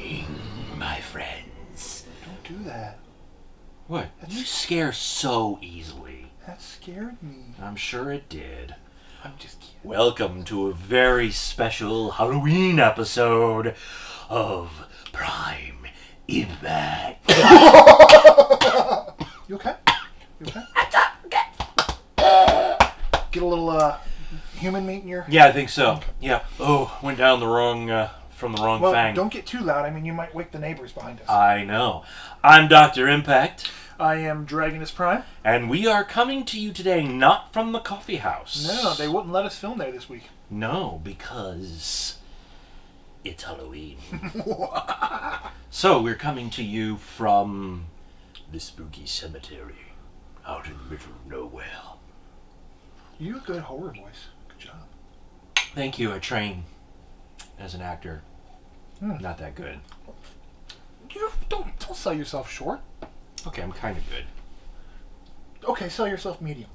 morning, my friends. Don't do that. What? You scare so easily. That scared me. I'm sure it did. I'm just kidding. Welcome to a very special Halloween episode of Prime Impact. You okay? You okay? Get a little human meat in your... Yeah, I think so. Yeah. Oh, went down the wrong, from the wrong fang. Don't get too loud. I mean, you might wake the neighbors behind us. I know. I'm Dr. Impact. I am Dragonus Prime. And we are coming to you today not from the coffee house. No, they wouldn't let us film there this week. No, because it's Halloween. So we're coming to you from the spooky cemetery out in the middle of nowhere. You have a good horror voice. Good job. Thank you. I train as an actor. Not that good. You don't sell yourself short. Okay, I'm kind of good. Okay, sell yourself medium.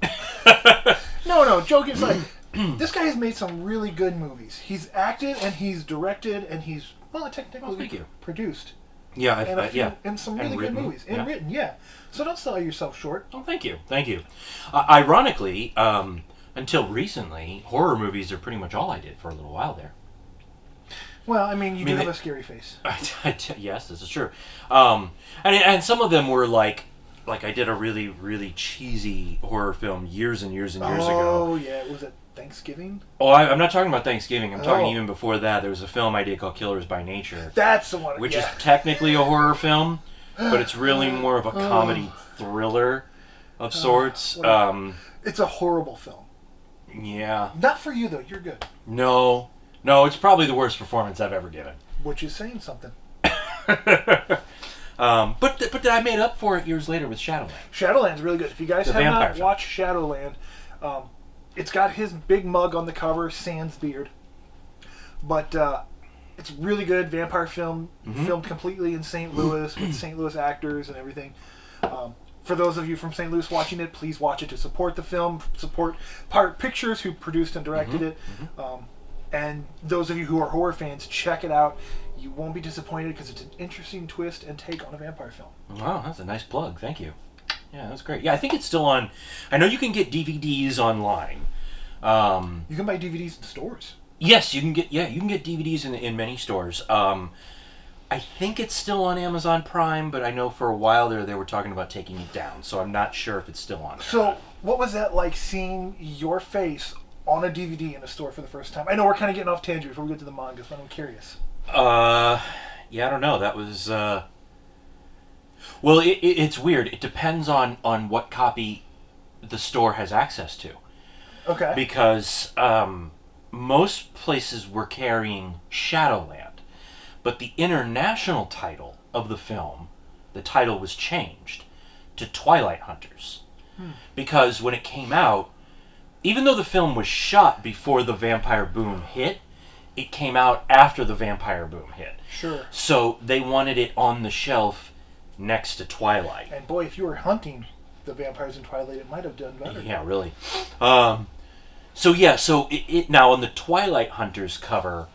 No, joke aside. This guy has made some really good movies. He's acted and he's directed and he's technically produced. Yeah, and some really good movies. And written, yeah. So don't sell yourself short. Oh, thank you. Ironically, until recently, horror movies are pretty much all I did for a little while there. Well, I mean, you do have a scary face. Yes, this is true. And some of them were like I did a really, really cheesy horror film years and years and years ago. Oh, yeah. Was it Thanksgiving? Oh, I'm not talking about Thanksgiving. I'm talking even before that. There was a film I did called Killers by Nature. That's the one. Which is technically a horror film, but it's really more of a comedy thriller of sorts. It's a horrible film. Yeah. Not for you, though. You're good. No, it's probably the worst performance I've ever given. Which is saying something. But I made up for it years later with Shadowland. Shadowland's really good. If you guys have not watched Shadowland, it's got his big mug on the cover, sans beard. But it's really good vampire film, filmed completely in St. Louis with St. Louis actors and everything. For those of you from St. Louis watching it, please watch it to support the film, support Pirate Pictures, who produced and directed it. And those of you who are horror fans, check it out. You won't be disappointed because it's an interesting twist and take on a vampire film. Wow, that's a nice plug. Thank you. Yeah, that's great. Yeah, I think it's still on. I know you can get DVDs online. You can buy DVDs in stores. Yes, you can get DVDs in many stores. I think it's still on Amazon Prime, but I know for a while there they were talking about taking it down, so I'm not sure if it's still on there. So, what was that like seeing your face on a DVD in a store for the first time? I know we're kind of getting off tangent before we get to the manga, but I'm curious. Yeah, I don't know. That was, well, it's weird. It depends on what copy the store has access to. Okay. Because, most places were carrying Shadowland, but the international title of the film, the title was changed to Twilight Hunters. Because when it came out, even though the film was shot before the vampire boom hit, it came out after the vampire boom hit. Sure. So they wanted it on the shelf next to Twilight. And boy, if you were hunting the vampires in Twilight, it might have done better. Yeah, really. So it now on the Twilight Hunters cover,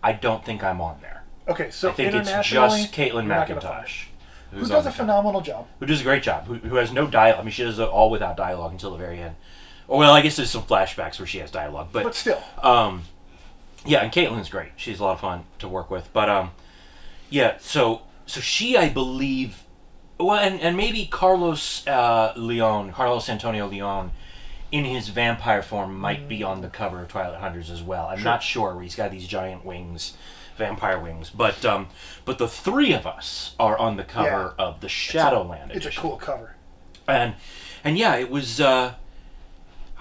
I don't think I'm on there. Okay, so I think it's just Caitlin McIntosh. Who does a phenomenal job. Who does a great job. Who has no dialogue. I mean, she does it all without dialogue until the very end. Well, I guess there's some flashbacks where she has dialogue. But still. Yeah, and Caitlin's great. She's a lot of fun to work with. But, yeah, so she, I believe... Well, and maybe Carlos Antonio Leon, in his vampire form, might be on the cover of Twilight Hunters as well. I'm not sure, where he's got these giant wings, vampire wings. But the three of us are on the cover of the Shadowland edition. It's a cool cover. And yeah, it was...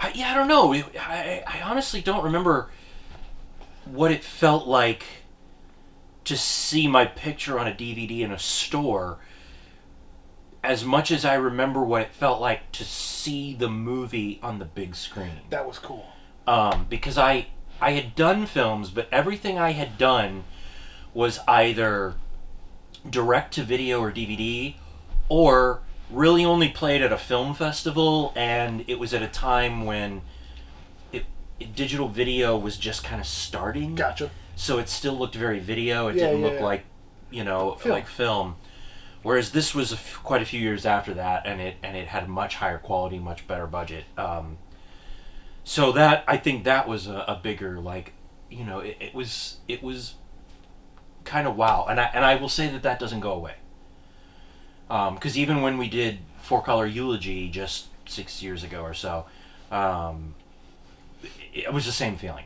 I don't know. I honestly don't remember what it felt like to see my picture on a DVD in a store as much as I remember what it felt like to see the movie on the big screen. That was cool. Because I had done films, but everything I had done was either direct-to-video or DVD, or really only played at a film festival, and it was at a time when digital video was just kind of starting. Gotcha. So it still looked very video. It didn't look like film. Whereas this was quite a few years after that, and it had a much higher quality, much better budget. So that, I think that was a bigger, it was kind of wow. And I will say that doesn't go away. Because even when we did 4-Color Eulogy just 6 years ago or so, it was the same feeling.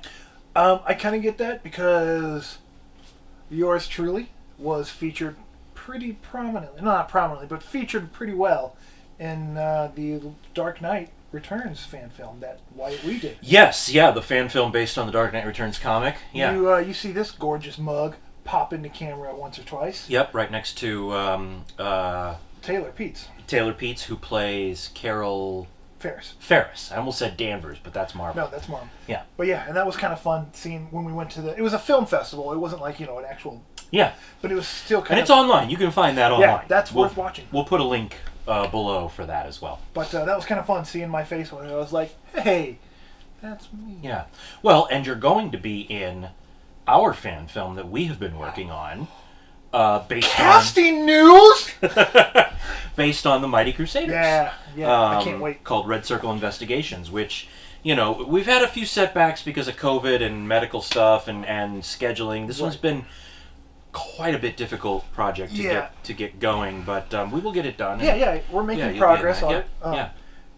I kind of get that because yours truly was featured pretty prominently, not prominently, but featured pretty well in the Dark Knight Returns fan film that Wyatt we did. Yes, yeah, the fan film based on the Dark Knight Returns comic. Yeah, you see this gorgeous mug pop into camera once or twice. Yep, right next to Taylor Peets, who plays Carol Ferris. I almost said Danvers, but that's Marvel. No, that's Marvel. Yeah. But yeah, and that was kind of fun seeing when we went to it was a film festival. It wasn't like, an actual... Yeah. But it was still kind of... And it's online. You can find that online. Yeah, that's worth watching. We'll put a link below for that as well. But that was kind of fun seeing my face when I was like, hey, that's me. Yeah. Well, and you're going to be in our fan film that we have been working on. Casting news? Based on the Mighty Crusaders. Yeah, I can't wait. Called Red Circle Investigations, which, we've had a few setbacks because of COVID and medical stuff and scheduling. This one's been quite a bit difficult project to get going, but we will get it done. Yeah, we're making progress on it. Yeah.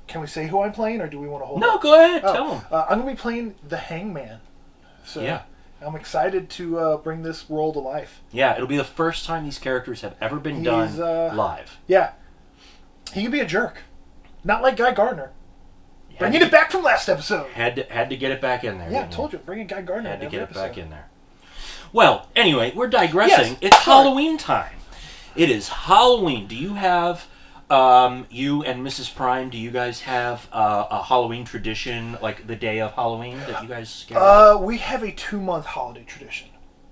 Can we say who I'm playing, or do we want to hold No, it? go ahead. Tell them. I'm going to be playing the Hangman. So yeah. I'm excited to bring this role to life. Yeah, it'll be the first time these characters have ever been done live. Yeah. He can be a jerk. Not like Guy Gardner. Bringing it back from last episode. Had to get it back in there. Yeah, I told you. Bringing Guy Gardner Had to get it episode. back in there. Well, anyway, we're digressing. Yes, it's Halloween time. It is Halloween. Do you have... you and Mrs. Prime, do you guys have a Halloween tradition, like the day of Halloween, that you guys get? We have a 2-month holiday tradition.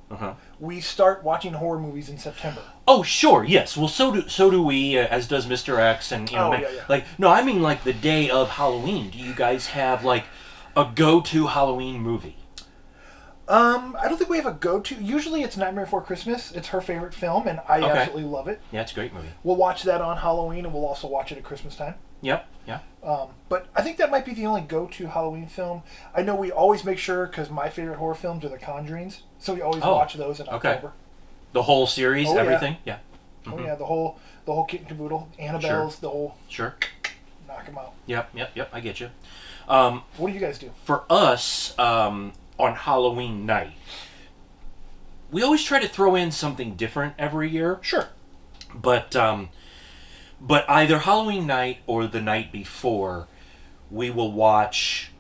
Uh-huh. We start watching horror movies in September. Oh, sure, yes. Well, so do we, as does Mr. X, and no, I mean like the day of Halloween. Do you guys have like a go-to Halloween movie? I don't think we have a go-to. Usually it's Nightmare Before Christmas. It's her favorite film, and I absolutely love it. Yeah, it's a great movie. We'll watch that on Halloween, and we'll also watch it at Christmas time. Yep, yeah. But I think that might be the only go-to Halloween film. I know we always make sure, because my favorite horror films are The Conjurings, so we always watch those in October. The whole series, everything? Yeah. Mm-hmm. Oh, yeah, the whole kit and caboodle. Annabelle's, the whole... Sure. Knock them out. Yep, I get you. What do you guys do? For us, on Halloween night, we always try to throw in something different every year. Sure. But either Halloween night or the night before, we will watch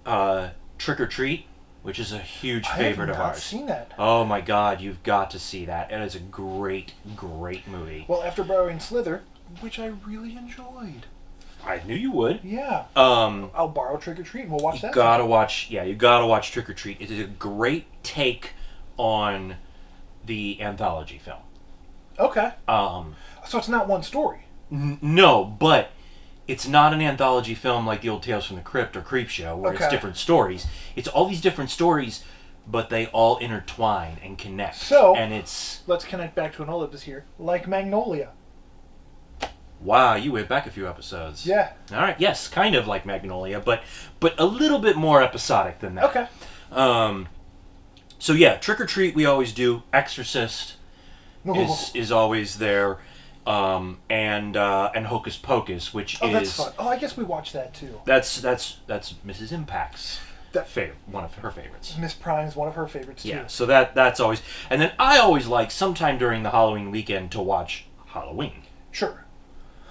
Trick or Treat, which is a huge favorite of ours. I have not seen that. Oh my God, you've got to see that. It is a great, great movie. Well, after borrowing Slither, which I really enjoyed. I knew you would. Yeah. I'll borrow Trick or Treat and we'll watch that. You gotta watch Trick or Treat. It is a great take on the anthology film. Okay. So it's not one story. No, but it's not an anthology film like the old Tales from the Crypt or Creepshow, where it's different stories. It's all these different stories, but they all intertwine and connect. So, and it's... let's connect back to an Omnibus here. Like Magnolia. Wow, you went back a few episodes. Yeah. All right, yes, kind of like Magnolia, but a little bit more episodic than that. Okay. So yeah, Trick or Treat we always do. Exorcist is always there. And Hocus Pocus, which is... that's fun. Oh, I guess we watched that too. That's Mrs. Impact's one of her favorites. Miss Prime's one of her favorites too. Yeah, so that's always... And then I always like, sometime during the Halloween weekend, to watch Halloween. Sure.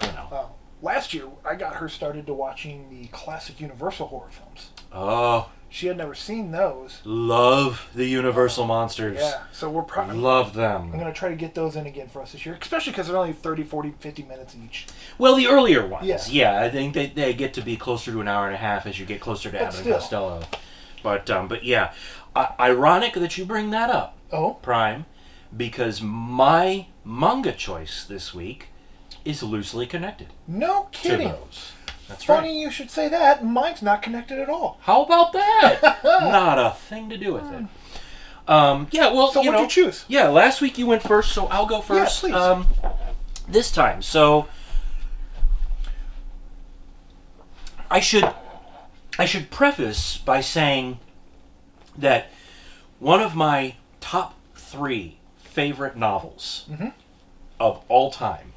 You know. Last year, I got her started to watching the classic Universal horror films. Oh... She had never seen those. Love the Universal monsters. Yeah, so we're probably... Love them. I'm going to try to get those in again for us this year, especially because they're only 30, 40, 50 minutes each. Well, the earlier ones. Yeah, I think they get to be closer to an hour and a half as you get closer to Abbott and Costello. But yeah, ironic that you bring that up, Prime, because my manga choice this week is loosely connected. No kidding. To those. That's Funny you should say that. Mine's not connected at all. How about that? Not a thing to do with it. Yeah, well, so what'd you choose? Yeah, last week you went first, so I'll go first. Yeah, please. This time, so I should preface by saying that one of my top 3 favorite novels of all time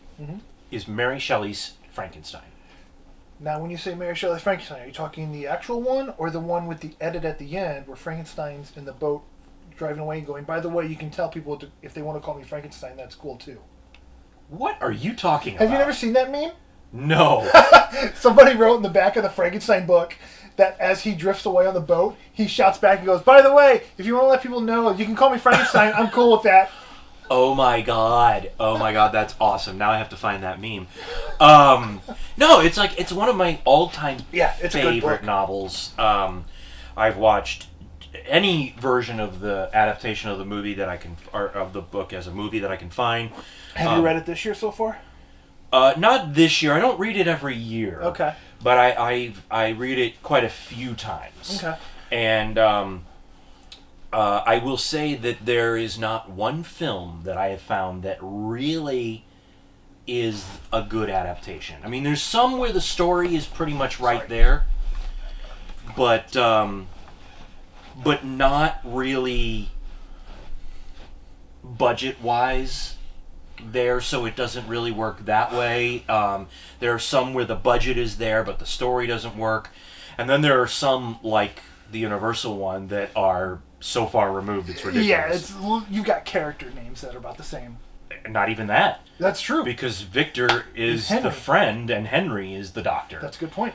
is Mary Shelley's Frankenstein. Now, when you say Mary Shelley's Frankenstein, are you talking the actual one or the one with the edit at the end where Frankenstein's in the boat driving away and going, by the way, you can tell people if they want to call me Frankenstein, that's cool too? What are you talking about? Have you never seen that meme? No. Somebody wrote in the back of the Frankenstein book that as he drifts away on the boat, he shouts back and goes, by the way, if you want to let people know, you can call me Frankenstein, I'm cool with that. Oh my god, that's awesome. Now I have to find that meme. No, it's one of my all-time favorite novels. I've watched any version of the adaptation of the movie that I can, or of the book as a movie that I can find. Have you read it this year so far? Not this year. I don't read it every year. Okay. But I read it quite a few times. Okay. And I will say that there is not one film that I have found that really is a good adaptation. I mean, there's some where the story is pretty much right there, but not really budget-wise there, so it doesn't really work that way. There are some where the budget is there, but the story doesn't work. And then there are some, like the Universal one, that are so far removed it's ridiculous. Yeah, you've got character names that are about the same. Not even that. That's true. Because Victor is the friend and Henry is the doctor. That's a good point.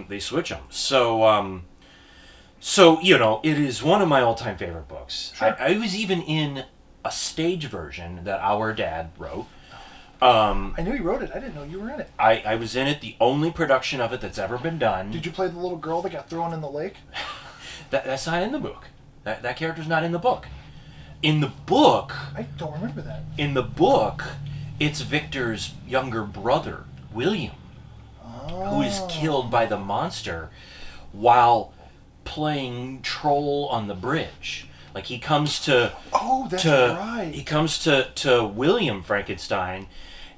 They switch them. So, it is one of my all-time favorite books. Sure. I was even in a stage version that our dad wrote. I knew he wrote it. I didn't know you were in it. I was in it, the only production of it that's ever been done. Did you play the little girl that got thrown in the lake? That's not in the book. That character's not in the book. In the book... I don't remember that. In the book, it's Victor's younger brother, William, who is killed by the monster while playing troll on the bridge. Like, he comes to... Oh, that's right. He comes to William Frankenstein,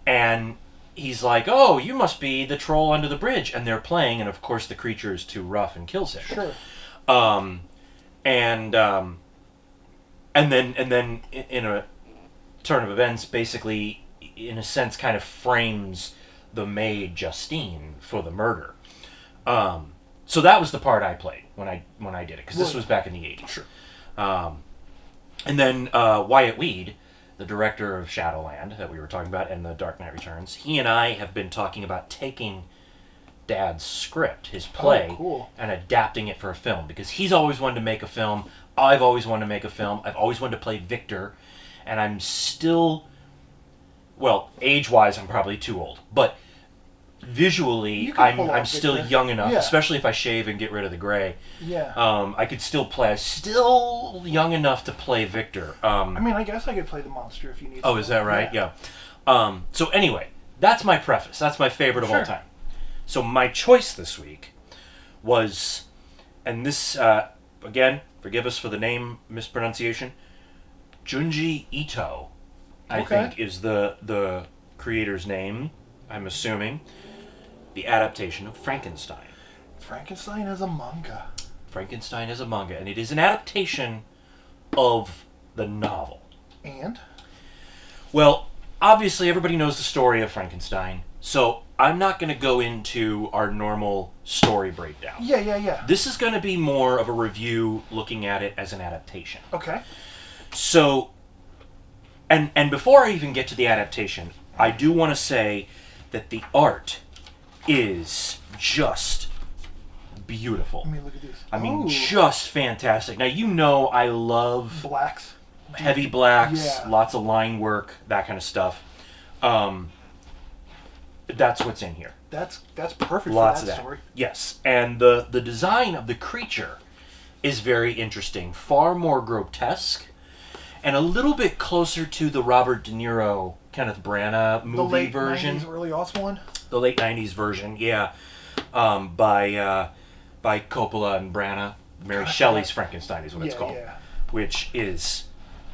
and he's like, oh, you must be the troll under the bridge. And they're playing, and of course the creature is too rough and kills him. Sure. And then in a turn of events, basically, in a sense, kind of frames the maid Justine for the murder. So that was the part I played when I did it, because this was back in the 80s. Sure. And then Wyatt Weed, the director of Shadowland that we were talking about and The Dark Knight Returns, he and I have been talking about taking Dad's script, his play, and adapting it for a film, because he's always wanted to make a film. I've always wanted to make a film. I've always wanted to play Victor, and I'm still, well, age-wise, I'm probably too old, but visually, I'm still young enough, especially if I shave and get rid of the gray. Yeah. I could still play. I'm still young enough to play Victor. I mean, I guess I could play the monster if you need. Oh, is that right? Yeah. So anyway, that's my preface. That's my favorite of all time. So my choice this week was, and this, again, forgive us for the name mispronunciation, Junji Ito, I think, is the creator's name, I'm assuming. The adaptation of Frankenstein. Frankenstein is a manga. Frankenstein is a manga, and it is an adaptation of the novel. And? Well, obviously everybody knows the story of Frankenstein, so I'm not going to go into our normal story breakdown. Yeah. This is going to be more of a review looking at it as an adaptation. Okay. So, and before I even get to the adaptation, I do want to say that the art is just beautiful. Let me look at this. I mean, just fantastic. Now, you know I love... Blacks. Heavy blacks, lots of line work, that kind of stuff. That's what's in here. That's perfect lots for that story. Yes, and the design of the creature is very interesting. Far more grotesque, and a little bit closer to the Robert De Niro, Kenneth Branagh movie version. The late 90s, early aughts one? The late 90s version, yeah. By Coppola and Branagh. Mary Shelley's Frankenstein is what it's called. Yeah. which is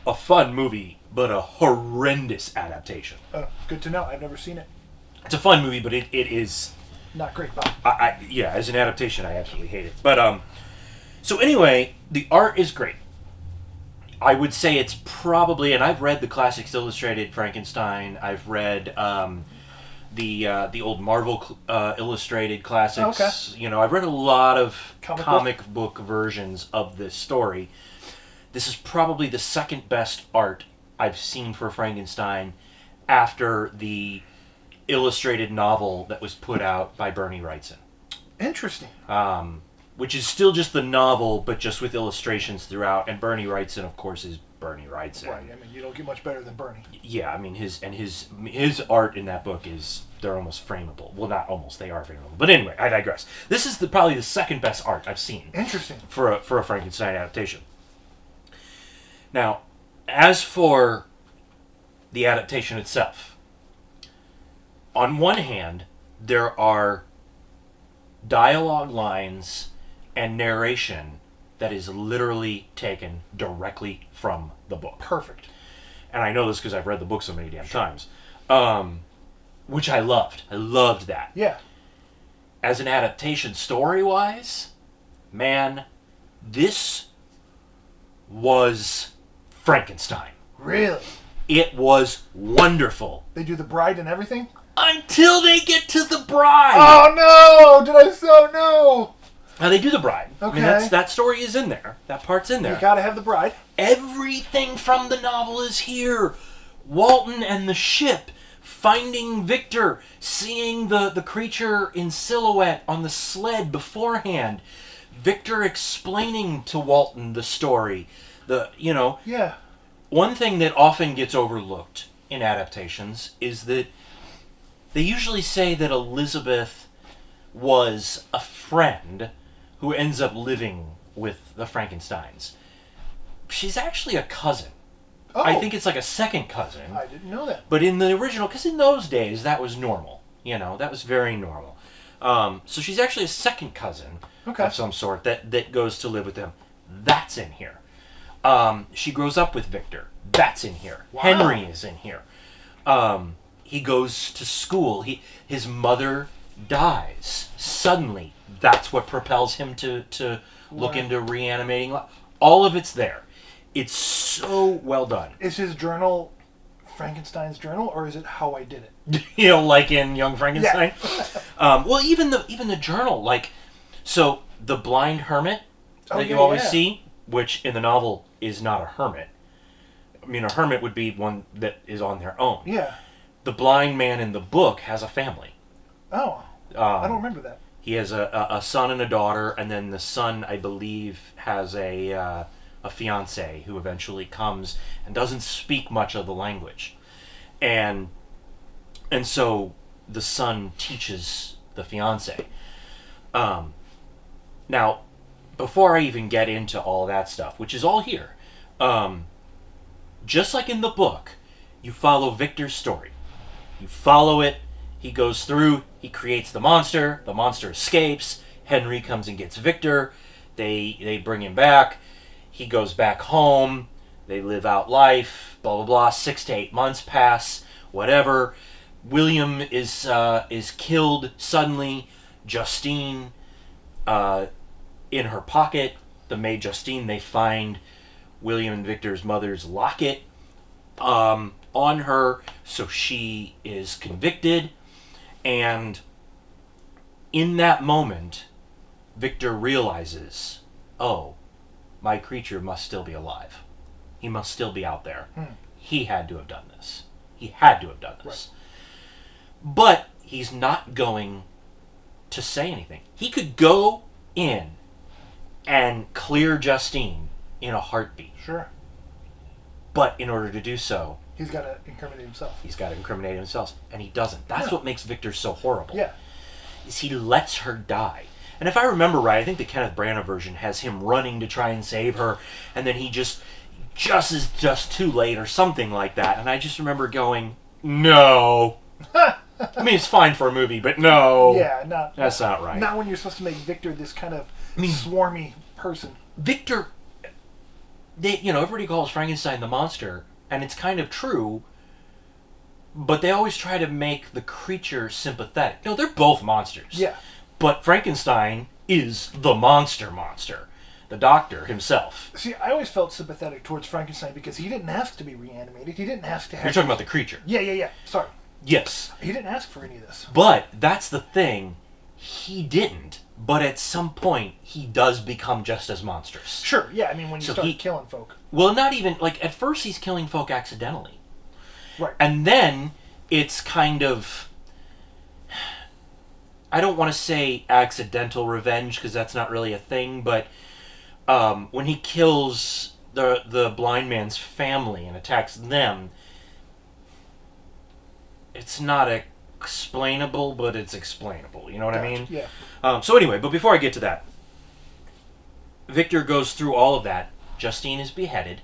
a fun movie, but a horrendous adaptation. Good to know. I've never seen it. It's a fun movie, but it is... Not great, Bob. Yeah, as an adaptation, I absolutely hate it. But, so anyway, the art is great. I would say it's probably, and I've read the Classics Illustrated Frankenstein. I've read the old Marvel Illustrated Classics. Okay. You know, I've read a lot of comic book versions of this story. This is probably the second best art I've seen for Frankenstein after the illustrated novel that was put out by Bernie Wrightson. Interesting. Which is still just the novel, but just with illustrations throughout. And Bernie Wrightson, of course, is Bernie Wrightson. Right. I mean, you don't get much better than Bernie. Yeah, I mean, his art in that book they're almost frameable. Well, not almost, they are frameable. But anyway, I digress. This is probably the second best art I've seen. Interesting. For a Frankenstein adaptation. Now, as for the adaptation itself, on one hand, there are dialogue lines and narration that is literally taken directly from the book. Perfect. And I know this because I've read the book so many damn times. Which I loved. I loved that. Yeah. As an adaptation story-wise, man, this was Frankenstein. Really? It was wonderful. They do the bride and everything? Until they get to the bride. Oh no! Did I so know? Now they do the bride. Okay. I mean, that story is in there. That part's in there. You gotta have the bride. Everything from the novel is here. Walton and the ship, finding Victor, seeing the creature in silhouette on the sled beforehand, Victor explaining to Walton the story. Yeah. One thing that often gets overlooked in adaptations is that they usually say that Elizabeth was a friend who ends up living with the Frankensteins. She's actually a cousin. Oh. I think it's like a second cousin. I didn't know that. But in the original, because in those days, that was normal. You know, that was very normal. So she's actually a second cousin of some sort that goes to live with them. That's in here. She grows up with Victor. That's in here. Wow. Henry is in here. He goes to school. His mother dies suddenly. That's what propels him to look into reanimating life. All of it's there. It's so well done. Is his journal Frankenstein's journal, or is it How I Did It? You know, like in Young Frankenstein. Yeah. Well, even the journal, like, so the blind hermit that you always see, which in the novel is not a hermit. I mean, a hermit would be one that is on their own. Yeah. The blind man in the book has a family. Oh, I don't remember that. He has a son and a daughter, and then the son, I believe, has a fiancée who eventually comes and doesn't speak much of the language. And so the son teaches the fiancée. Now, before I even get into all that stuff, which is all here, just like in the book, you follow Victor's story. You follow it. He goes through. He creates the monster. The monster escapes. Henry comes and gets Victor. They bring him back. He goes back home. They live out life. Blah blah blah. 6 to 8 months pass. Whatever. William is killed suddenly. Justine, in her pocket, the maid Justine. They find William and Victor's mother's locket on her, so she is convicted. And in that moment, Victor realizes, oh, my creature must still be alive. He must still be out there. He had to have done this. He had to have done this. Right. But he's not going to say anything. He could go in and clear Justine in a heartbeat. Sure. But in order to do so, he's got to incriminate himself. And he doesn't. That's what makes Victor so horrible. Yeah. Is he lets her die. And if I remember right, I think the Kenneth Branagh version has him running to try and save her, and then he just is just too late or something like that. And I just remember going, no. I mean, it's fine for a movie, but no. Yeah, that's not right. Not when you're supposed to make Victor this kind of swarmy person. Victor, everybody calls Frankenstein the monster, and it's kind of true, but they always try to make the creature sympathetic. No, they're both monsters. Yeah. But Frankenstein is the monster. The doctor himself. See, I always felt sympathetic towards Frankenstein because he didn't ask to be reanimated. He didn't ask to have... You're talking about the creature. Yeah. Sorry. Yes. He didn't ask for any of this. But that's the thing. He didn't. But at some point, he does become just as monstrous. Sure, yeah. I mean, when you start killing folk. Well, not even... Like, at first he's killing folk accidentally. Right. And then it's kind of... I don't want to say accidental revenge, because that's not really a thing, but... when he kills the blind man's family and attacks them, it's not explainable, but it's explainable. You know what I mean? Yeah. So anyway, but before I get to that, Victor goes through all of that. Justine is beheaded,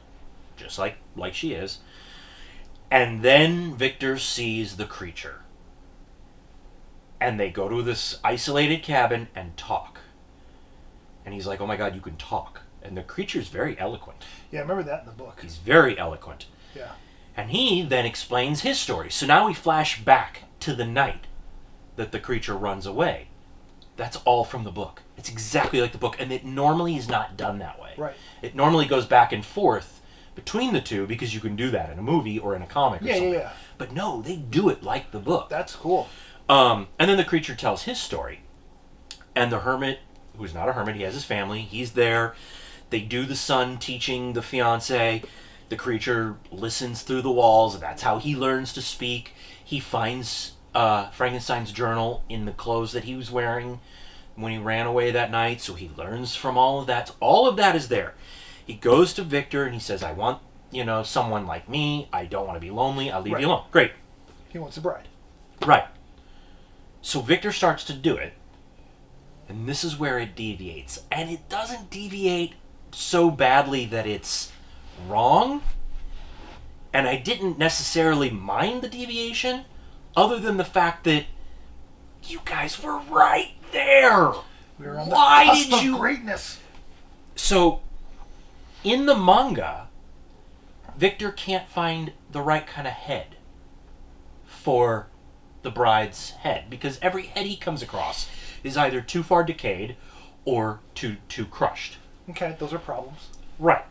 just like she is. And then Victor sees the creature. And they go to this isolated cabin and talk. And he's like, oh my God, you can talk. And the creature's very eloquent. Yeah, I remember that in the book. He's very eloquent. Yeah. And he then explains his story. So now we flash back to the night that the creature runs away. That's all from the book. It's exactly like the book. And it normally is not done that way. Right. It normally goes back and forth between the two because you can do that in a movie or in a comic or something. Yeah. But no, they do it like the book. That's cool. And then the creature tells his story. And the hermit... who's not a hermit, he has his family, he's there. They do the son teaching the fiancé. The creature listens through the walls. That's how he learns to speak. He finds Frankenstein's journal in the clothes that he was wearing when he ran away that night, so he learns from all of that. So all of that is there. He goes to Victor and he says, I want, someone like me. I don't want to be lonely. I'll leave you alone. Great. He wants a bride. Right. So Victor starts to do it. And this is where it deviates. And it doesn't deviate so badly that it's wrong. And I didn't necessarily mind the deviation, other than the fact that you guys were right there. We were on the cusp of greatness. So, in the manga, Victor can't find the right kind of head for the bride's head, because every head he comes across is either too far decayed or too crushed. Okay, those are problems. Right.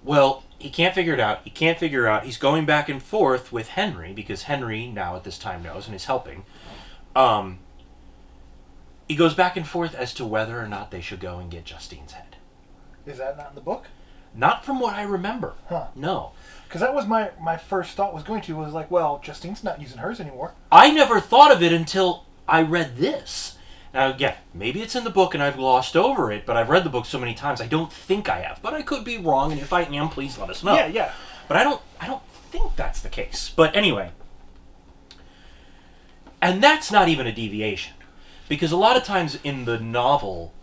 Well, he can't figure it out. He's going back and forth with Henry, because Henry now at this time knows and is helping. He goes back and forth as to whether or not they should go and get Justine's head. Is that not in the book? Not from what I remember. Huh. No. Because that was my first thought was like, well, Justine's not using hers anymore. I never thought of it until I read this. Now, again, maybe it's in the book and I've glossed over it, but I've read the book so many times I don't think I have. But I could be wrong, and if I am, please let us know. Yeah. But I don't think that's the case. But anyway. And that's not even a deviation. Because a lot of times in the novel,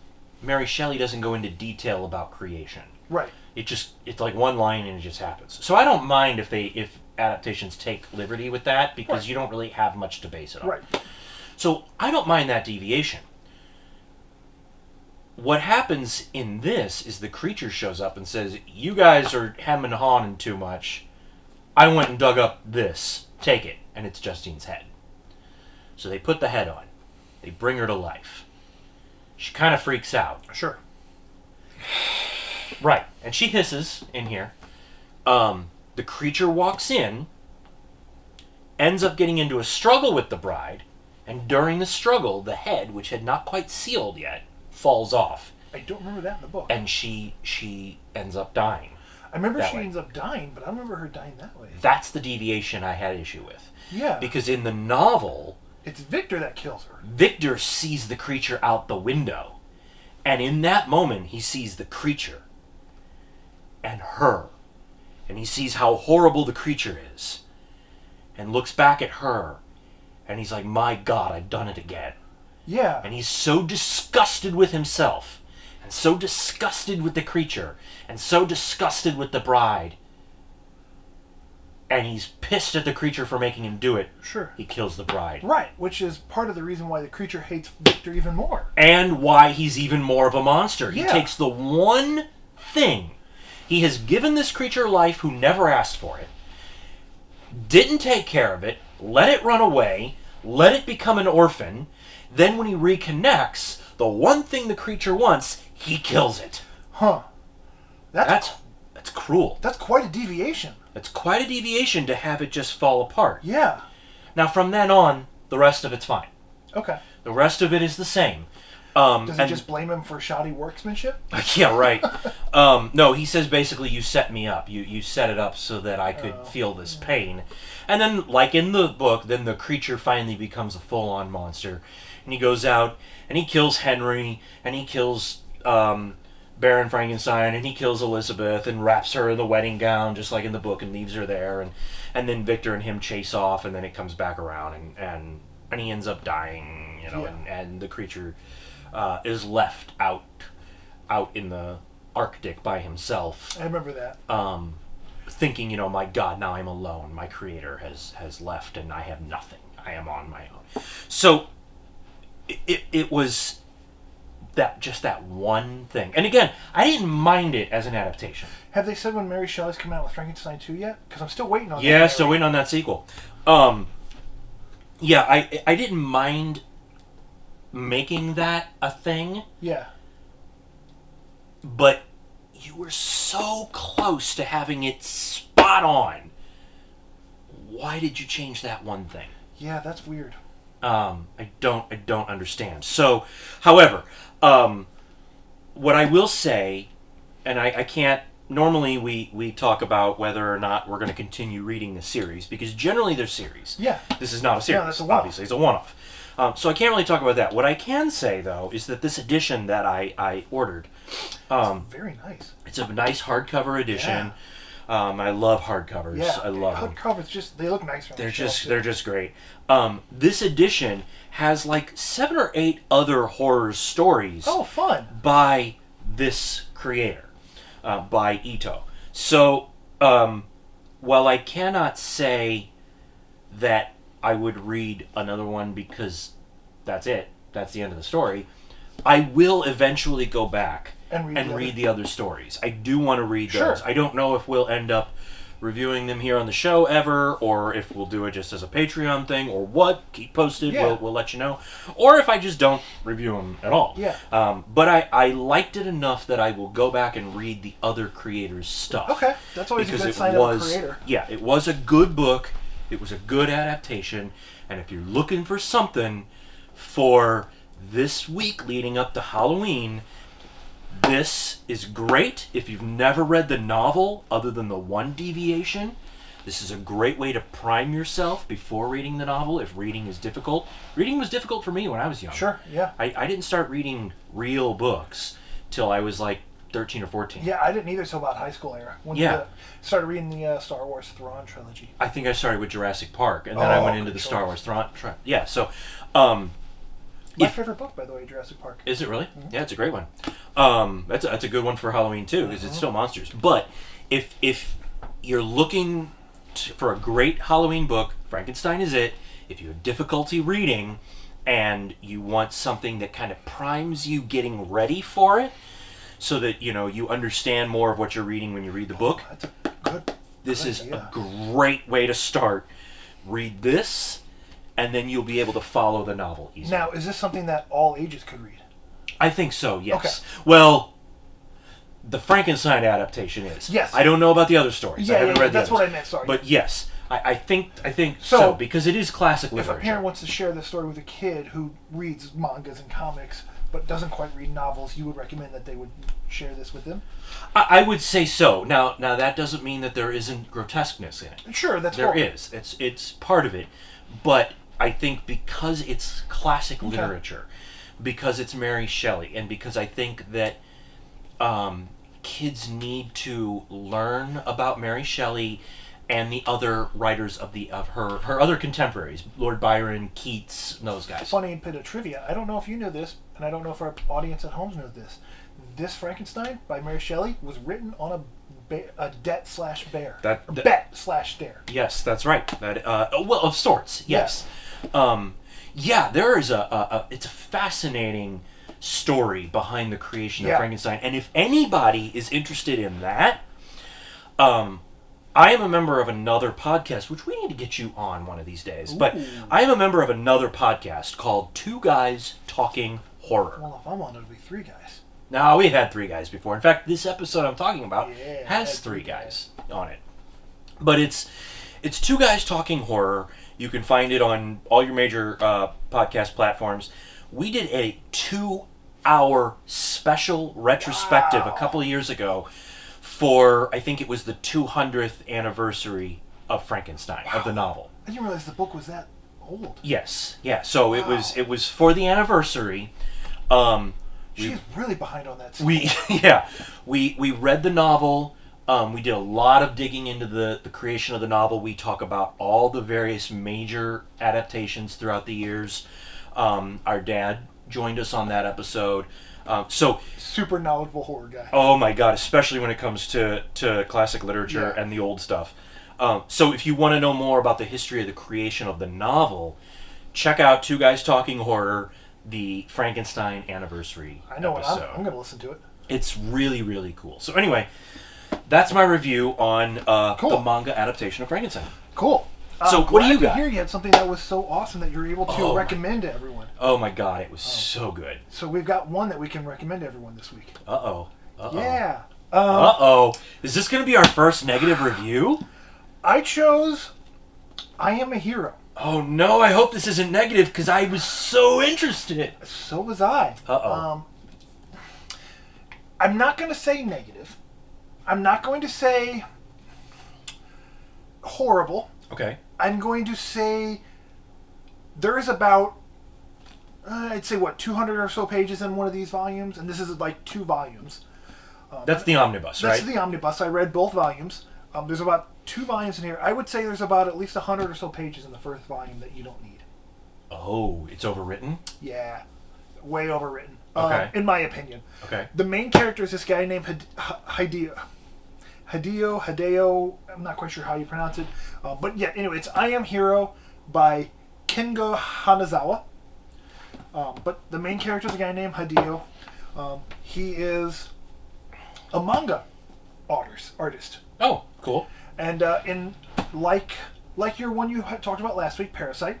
Mary Shelley doesn't go into detail about creation. Right. It's like one line and it just happens. So I don't mind if adaptations take liberty with that, because you don't really have much to base it on. Right. So I don't mind that deviation. What happens in this is the creature shows up and says, you guys are hemming and hawing too much. I went and dug up this. Take it. And it's Justine's head. So they put the head on. They bring her to life. She kind of freaks out. Sure. Right. And she hisses in here. The creature walks in, ends up getting into a struggle with the bride, and during the struggle, the head, which had not quite sealed yet, falls off. I don't remember that in the book. And she ends up dying. I remember she ends up dying, but I don't remember her dying that way. That's the deviation I had issue with. Yeah. Because in the novel, it's Victor that kills her. Victor sees the creature out the window. And in that moment, he sees the creature and her. And he sees how horrible the creature is. And looks back at her. And he's like, my God, I've done it again. Yeah. And he's so disgusted with himself. And so disgusted with the creature. And so disgusted with the bride. And he's pissed at the creature for making him do it. Sure. He kills the bride. Right, which is part of the reason why the creature hates Victor even more. And why he's even more of a monster. Yeah. He takes the one thing He has given this creature life who never asked for it, didn't take care of it, let it run away, let it become an orphan. Then when he reconnects, the one thing the creature wants, he kills it. Huh. That's cruel. That's quite a deviation. It's quite a deviation to have it just fall apart. Yeah. Now, from then on, the rest of it's fine. Okay. The rest of it is the same. Does he just blame him for shoddy workmanship? Yeah, right. No, he says basically, you set me up. You set it up so that I could feel this pain. And then, like in the book, then the creature finally becomes a full-on monster. And he goes out, and he kills Henry, and he kills Baron Frankenstein, and he kills Elizabeth, and wraps her in the wedding gown, just like in the book, and leaves her there. And then Victor and him chase off, and then it comes back around, and he ends up dying, and the creature is left out in the Arctic by himself. I remember that. Thinking, my God, now I'm alone. My creator has left, and I have nothing. I am on my own. So it was that one thing. And again, I didn't mind it as an adaptation. Have they said when Mary Shelley's coming out with Frankenstein 2 yet? Because I'm still waiting on that. Yeah, still waiting on that sequel. Yeah, I didn't mind making that a thing. Yeah. But you were so close to having it spot on. Why did you change that one thing? Yeah, that's weird. I don't understand. So, however, what I will say, and I can't, normally we talk about whether or not we're going to continue reading the series, because generally they're series. Yeah. This is not a series. Yeah, that's a one-off. Obviously, it's a one-off. So I can't really talk about that. What I can say, though, is that this edition that I ordered... it's very nice. It's a nice hardcover edition. Yeah. I love hardcovers. Yeah, I love them. hardcovers they look nicer. They're just great. This edition has like 7 or 8 other horror stories. Oh, fun! By this creator, by Ito. So, while I cannot say that I would read another one because that's it, that's the end of the story, I will eventually go back and read the other stories. I do want to read those. I don't know if we'll end up reviewing them here on the show ever, or if we'll do it just as a Patreon thing, or what. Keep posted. Yeah. We'll let you know. Or if I just don't review them at all. Yeah. But I liked it enough that I will go back and read the other creators' stuff. Okay. That's always a good sign of a creator. Yeah, it was a good book. It was a good adaptation. And if you're looking for something for this week leading up to Halloween, this is great. If you've never read the novel, other than the one deviation, this is a great way to prime yourself before reading the novel if reading is difficult. Reading was difficult for me when I was young. Sure, yeah. I didn't start reading real books till I was like 13 or 14. Yeah, I didn't either till about high school era. When I started reading the Star Wars Thrawn trilogy. I think I started with Jurassic Park, and then I went into the Star Wars Thrawn. Yeah, so... My favorite book, by the way, Jurassic Park. Is it really? Mm-hmm. Yeah, it's a great one. That's a good one for Halloween too, because it's still monsters. But if you're looking for a great Halloween book, Frankenstein is it. If you have difficulty reading and you want something that kind of primes you getting ready for it, so that you understand more of what you're reading when you read the book, that's a good. This is a great way to start. Read this, and then you'll be able to follow the novel easily. Now, is this something that all ages could read? I think so, yes. Okay. Well, the Frankenstein adaptation is. Yes. I don't know about the other stories. I haven't read the that's others. what I meant, sorry. But yes, I think so, because it is classic literature. If a parent wants to share this story with a kid who reads mangas and comics but doesn't quite read novels, you would recommend that they would share this with them? I would say so. Now that doesn't mean that there isn't grotesqueness in it. Sure, that's there is. It's part of it. But I think because it's classic literature, because it's Mary Shelley, and because I think that kids need to learn about Mary Shelley and the other writers of her other contemporaries, Lord Byron, Keats, those guys. Funny bit of trivia. I don't know if you knew this, and I don't know if our audience at home knows this. This Frankenstein by Mary Shelley was written on a debt/bear. Bet/dare. Yes, that's right. That well, of sorts. Yes. There is it's a fascinating story behind the creation of Frankenstein, and if anybody is interested in that, I am a member of another podcast, which we need to get you on one of these days. Ooh. But I am a member of another podcast called Two Guys Talking Horror. Well, if I wanted to be three guys. No, we had three guys before. In fact, this episode I'm talking about Yeah, has three guys on it. But it's Two Guys Talking Horror. You can find it on all your major podcast platforms. We did a 2-hour special retrospective a couple of years ago for, I think it was the 200th anniversary of Frankenstein, of the novel. I didn't realize the book was that old. Yes, yeah. So it was for the anniversary. She's really behind on that. We read the novel. We did a lot of digging into the creation of the novel. We talk about all the various major adaptations throughout the years. Our dad joined us on that episode. So super knowledgeable horror guy. Oh my god, especially when it comes to classic literature and the old stuff. So if you want to know more about the history of the creation of the novel, check out Two Guys Talking Horror, the Frankenstein anniversary episode. I'm going to listen to it. It's really, really cool. So anyway, that's my review on the manga adaptation of Frankenstein. Cool. So what do you got? Here you had something that was so awesome that you were able to recommend to everyone. Oh my god, it was so good. So we've got one that we can recommend to everyone this week. Uh-oh. Yeah. Is this going to be our first negative review? I chose I Am a Hero. Oh no, I hope this isn't negative because I was so interested. So was I. I'm not going to say negative. I'm not going to say horrible. Okay. I'm going to say there is about, I'd say, 200 or so pages in one of these volumes, and this is like 2 volumes. That's the Omnibus, right? That's the Omnibus. I read both volumes. There's about 2 volumes in here. I would say there's about at least 100 or so pages in the first volume that you don't need. Oh, it's overwritten? Yeah. Way overwritten. Okay. In my opinion. Okay. The main character is this guy named Hideo, I'm not quite sure how you pronounce it. But yeah, anyway, it's I Am Hero by Kengo Hanazawa. But the main character is a guy named Hideo. He is a manga artist. Oh, cool. And in like your one you talked about last week, Parasite,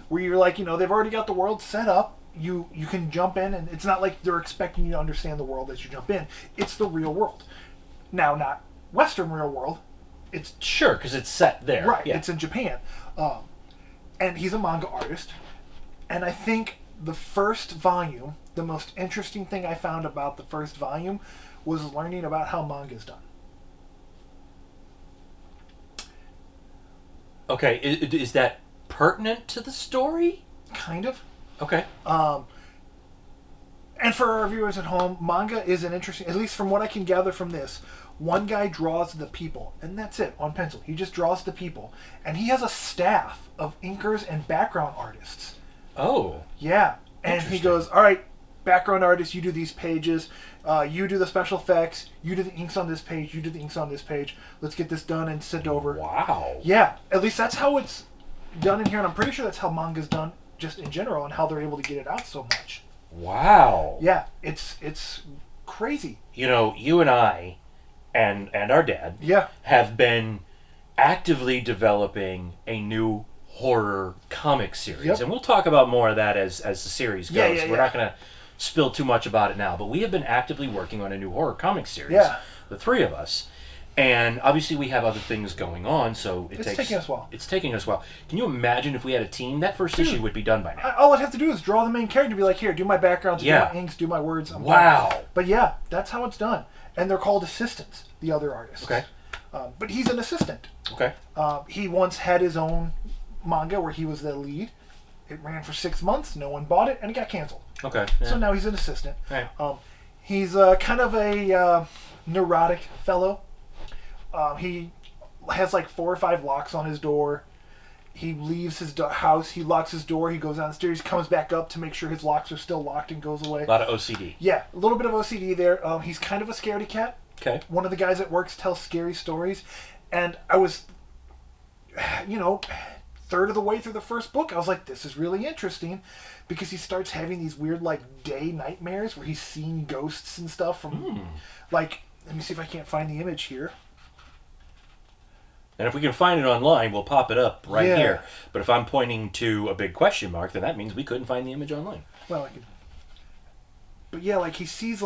where you're like, they've already got the world set up. You can jump in, and it's not like they're expecting you to understand the world as you jump in. It's the real world. Now, not Western real world. It's sure, because it's set there. Right, yeah. It's in Japan. And he's a manga artist. And I think the first volume, the most interesting thing I found about the first volume was learning about how manga is done. Okay, is that pertinent to the story? Kind of. Okay. And for our viewers at home, manga is an interesting, at least from what I can gather from this, one guy draws the people, and that's it, on pencil. He just draws the people. And he has a staff of inkers and background artists. Oh. Yeah. And he goes, all right, background artist, you do these pages, you do the special effects, you do the inks on this page, you do the inks on this page. Let's get this done and sent over. Wow. Yeah. At least that's how it's done in here, and I'm pretty sure that's how manga's done just in general and how they're able to get it out so much. Wow. Yeah, it's crazy. You and I and our dad have been actively developing a new horror comic series. And we'll talk about more of that as the series goes. We're not going to spill too much about it now, but we have been actively working on a new horror comic series. The 3 of us. And obviously we have other things going on, so it's taking us a while. It's taking us a while. Can you imagine if we had a team? That first issue would be done by now. All I'd have to do is draw the main character, be like, here, do my backgrounds, do my inks, do my words. Wow. Done. But yeah, that's how it's done. And they're called assistants, the other artists. Okay. But he's an assistant. Okay. He once had his own manga where he was the lead. It ran for 6 months, no one bought it, and it got canceled. Okay. Yeah. So now he's an assistant. Right. He's kind of a neurotic fellow. He has like 4 or 5 locks on his door. He leaves his house. He locks his door. He goes downstairs. He comes back up to make sure his locks are still locked and goes away. A lot of OCD. Yeah, a little bit of OCD there. He's kind of a scaredy cat. Okay. One of the guys that works tells scary stories. And I was, third of the way through the first book. I was like, this is really interesting. Because he starts having these weird, day nightmares where he's seeing ghosts and stuff from, let me see if I can't find the image here. And if we can find it online, we'll pop it up right here. But if I'm pointing to a big question mark, then that means we couldn't find the image online. Well, but yeah, like he sees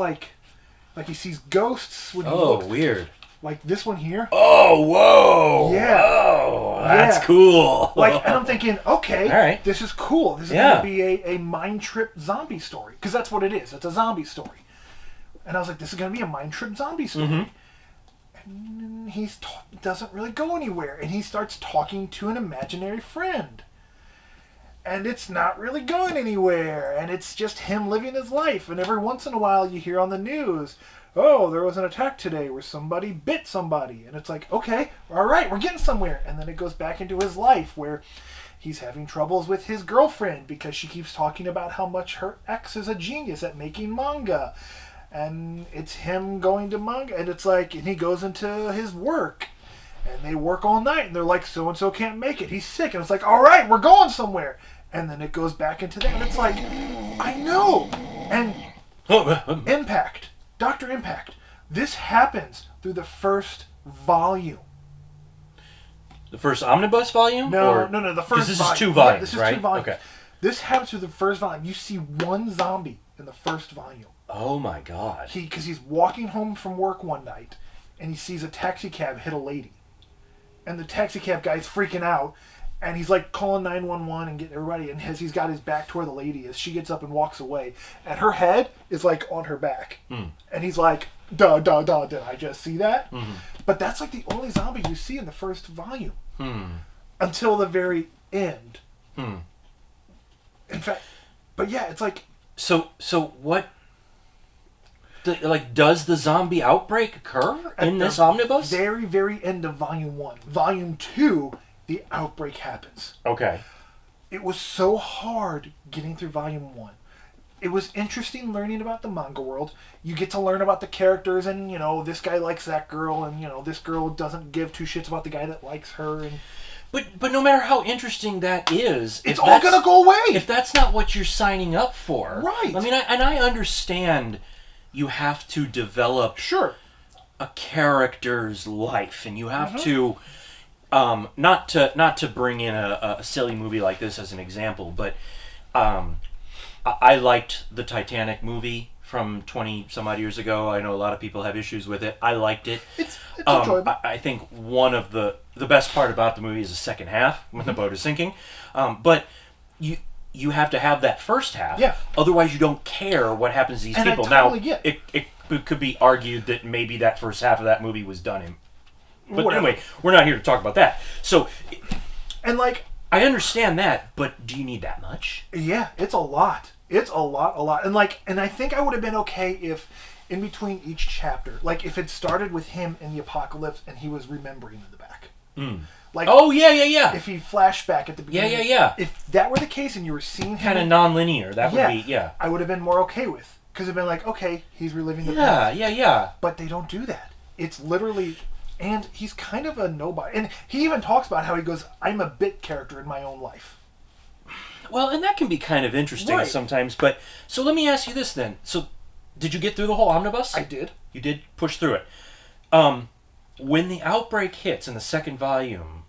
he sees ghosts when he looks. Oh, weird. Like this one here. Oh, whoa. Yeah. Oh, that's cool. Like, and I'm thinking, okay, all right, this is cool. This is going to be a mind trip zombie story. Because that's what it is. It's a zombie story. And I was like, this is going to be a mind trip zombie story. Mm-hmm. And he doesn't really go anywhere. And he starts talking to an imaginary friend. And it's not really going anywhere. And it's just him living his life. And every once in a while you hear on the news, oh, there was an attack today where somebody bit somebody. And it's like, okay, all right, we're getting somewhere. And then it goes back into his life where he's having troubles with his girlfriend because she keeps talking about how much her ex is a genius at making manga. And it's him going to manga. And it's like, and he goes into his work. And they work all night. And they're like, so-and-so can't make it. He's sick. And it's like, all right, we're going somewhere. And then it goes back into that. And it's like, I know. And Impact. Dr. Impact. This happens through the first volume. The first Omnibus volume? No, the first volume. This is 2 volumes, this is right? 2 volumes. Okay. This happens through the first volume. You see one zombie in the first volume. Oh my god. Because he's walking home from work one night, and he sees a taxi cab hit a lady. And the taxi cab guy's freaking out, and he's like calling 911 and getting everybody, and he's got his back to where the lady is. She gets up and walks away, and her head is like on her back. And he's like, duh, did I just see that? Mm-hmm. But that's like the only zombie you see in the first volume. Until the very end. In fact, but yeah, it's like... So what... does the zombie outbreak occur in this omnibus? Very, very end of Volume 1. Volume 2, the outbreak happens. Okay. It was so hard getting through Volume 1. It was interesting learning about the manga world. You get to learn about the characters and, this guy likes that girl and, this girl doesn't give 2 shits about the guy that likes her. And But no matter how interesting that is... It's all going to go away! If that's not what you're signing up for... Right. I mean, I understand... You have to develop a character's life, and you have to not to bring in a silly movie like this as an example, but I liked the Titanic movie from 20 some odd years ago. I know a lot of people have issues with it. I liked it. It's enjoyable. I think one of the best part about the movie is the second half when the boat is sinking, but you have to have that first half. Yeah. Otherwise, you don't care what happens to these people. I totally get. It could be argued that maybe that first half of that movie was done in. But whatever. Anyway, we're not here to talk about that. So, and I understand that, but do you need that much? Yeah, it's a lot. It's a lot. And I think I would have been okay if, in between each chapter, if it started with him in the apocalypse and he was remembering in the back. Yeah. If he flashed back at the beginning. Yeah. If that were the case and you were seeing him... Kind of non-linear. That would be, I would have been more okay with. Because it'd been like, okay, he's reliving the past. Yeah. But they don't do that. It's literally... And he's kind of a nobody. And he even talks about how he goes, I'm a bit character in my own life. Well, and that can be kind of interesting sometimes. But, so let me ask you this then. So, did you get through the whole omnibus? I did. You did push through it. When the outbreak hits in the second volume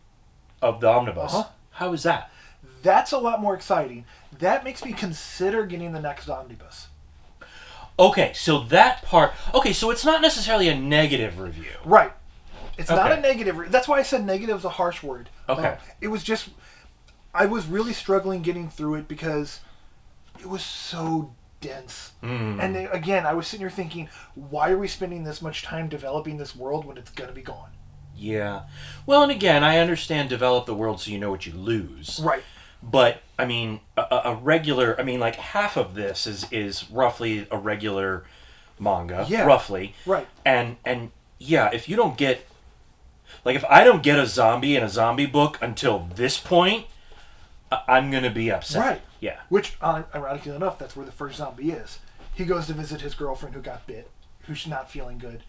of the omnibus, how is that? That's a lot more exciting. That makes me consider getting the next omnibus. Okay, so that part... Okay, so it's not necessarily a negative review. Right. It's not a negative... That's why I said negative is a harsh word. Okay. It was just... I was really struggling getting through it because it was so dense. And again, I was sitting here thinking, why are we spending this much time developing this world when it's going to be gone? Yeah. Well, and again, I understand develop the world so you know what you lose. Right. But, I mean, a regular... I mean, half of this is roughly a regular manga. Yeah. Roughly. Right. And yeah, if you don't get... if I don't get a zombie in a zombie book until this point, I'm going to be upset. Right. Yeah. Which, ironically enough, that's where the first zombie is. He goes to visit his girlfriend who got bit, who's not feeling good.